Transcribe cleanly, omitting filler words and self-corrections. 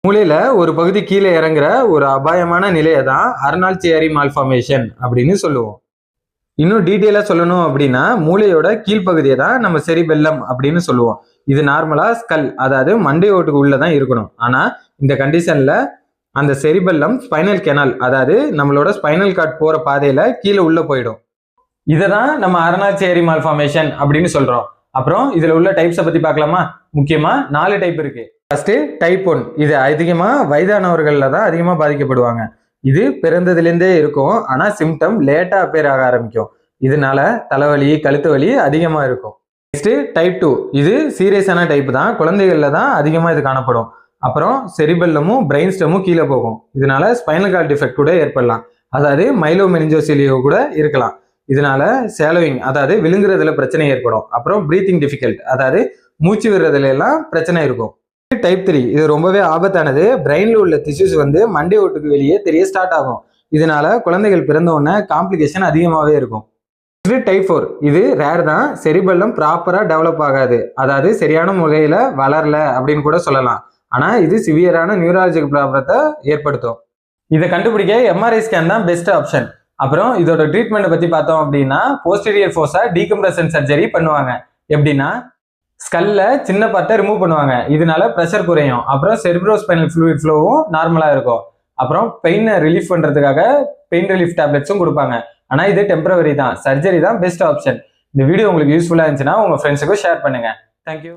மூளையில ஒரு பகுதி கீழே இறங்குற ஒரு அபாயமான நிலையை தான் அர்னால்ட் சியாரி மால்ஃபார்மேஷன் அப்படின்னு சொல்லுவோம். இன்னும் டீட்டெயிலா சொல்லணும் அப்படின்னா மூளையோட கீழ்ப்பகுதியை தான் நம்ம செரிபெல்லம் அப்படின்னு சொல்லுவோம். இது நார்மலா ஸ்கல், அதாவது மண்டை ஓட்டுக்கு உள்ளதான் இருக்கணும். ஆனா இந்த கண்டிஷன்ல அந்த செரிபெல்லம் ஸ்பைனல் கெனால், அதாவது நம்மளோட ஸ்பைனல் கார்ட் போற பாதையில கீழே உள்ள போயிடும். இதை தான் நம்ம அர்னால்ட் சியாரி மால்ஃபார்மேஷன் அப்படின்னு சொல்றோம். அப்புறம் இதுல உள்ள டைப்ஸை பத்தி பார்க்கலாமா? முக்கியமா 4 டைப் இருக்கு. First type 1. இது அதிகமா வயதானவர்கள்ல தான் அதிகமா பாதிக்கப்படுவாங்க. இது பிறந்ததுலேருந்தே இருக்கும். ஆனா சிம்டம் லேட்டா அப்பேர் ஆக ஆரம்பிக்கும். இதனால தலைவலி, கழுத்து வலி அதிகமா இருக்கும். Next type 2. இது சீரியஸான டைப் தான். குழந்தைகள்ல தான் அதிகமா இது காணப்படும். அப்புறம் செரிபெல்லமும் பிரெயின் ஸ்டெமும் கீழே போகும். இதனால ஸ்பைனல் கார்ட் டிஃபெக்ட் கூட ஏற்படலாம். அதாவது மைலோ மெனிஞ்சோசிலியோ கூட இருக்கலாம். இதனால சேலோயிங், அதாவது விழுங்குறதுல பிரச்சனை ஏற்படும். அப்புறம் பிரீத்திங் டிஃபிகல்ட், அதாவது மூச்சு விடுறதுல எல்லாம் பிரச்சனை இருக்கும். டைப் 3. இது ரொம்பவே ஆபத்தானது. பிரெயின்ல உள்ள திஷ்யூஸ் மண்டை ஓட்டுக்கு வெளியே தெரிய ஸ்டார்ட் ஆகும். இதனால குழந்தைகள் பிறந்த உடனே காம்ப்ளிகேஷன் அதிகமாகவே இருக்கும். டைப் 4. இது ரேர் தான். செரிபெல்லம் ப்ராப்பரா டெவலப் ஆகாது, அதாவது சரியான முறையில வளரல அப்படின்னு கூட சொல்லலாம். ஆனா இது சிவியரான நியூராலஜிக் ப்ராப்ளத்தை ஏற்படுத்தும். இதை கண்டுபிடிக்க எம்ஆர்ஐ ஸ்கேன் தான் பெஸ்ட் ஆப்ஷன். அப்புறம் இதோட ட்ரீட்மெண்ட் பத்தி பார்த்தோம் அப்படின்னா போஸ்டீரியர் ஃபோர்ஸா டீகம்ப்ரஷன் சர்ஜரி பண்ணுவாங்க. எப்படின்னா ஸ்கல்ல சின்ன பார்ட்டை ரிமூவ் பண்ணுவாங்க. இதனால ப்ரெஷர் குறையும். அப்புறம் செரிப்ரோஸ்பைனல் ஃப்ளூயிட் ஃப்ளோவும் நார்மலா இருக்கும். அப்புறம் பெயினை ரிலீஃப் பண்றதுக்காக பெயின் ரிலீஃப் டேப்லெட்ஸும் கொடுப்பாங்க. ஆனா இது டெம்பரவரி தான். சர்ஜரி தான் பெஸ்ட் ஆப்ஷன். இந்த வீடியோ உங்களுக்கு யூஸ்ஃபுல்லா இருந்துச்சுன்னா உங்க ஃப்ரெண்ட்ஸுக்கும் ஷேர் பண்ணுங்க. தேங்க்யூ.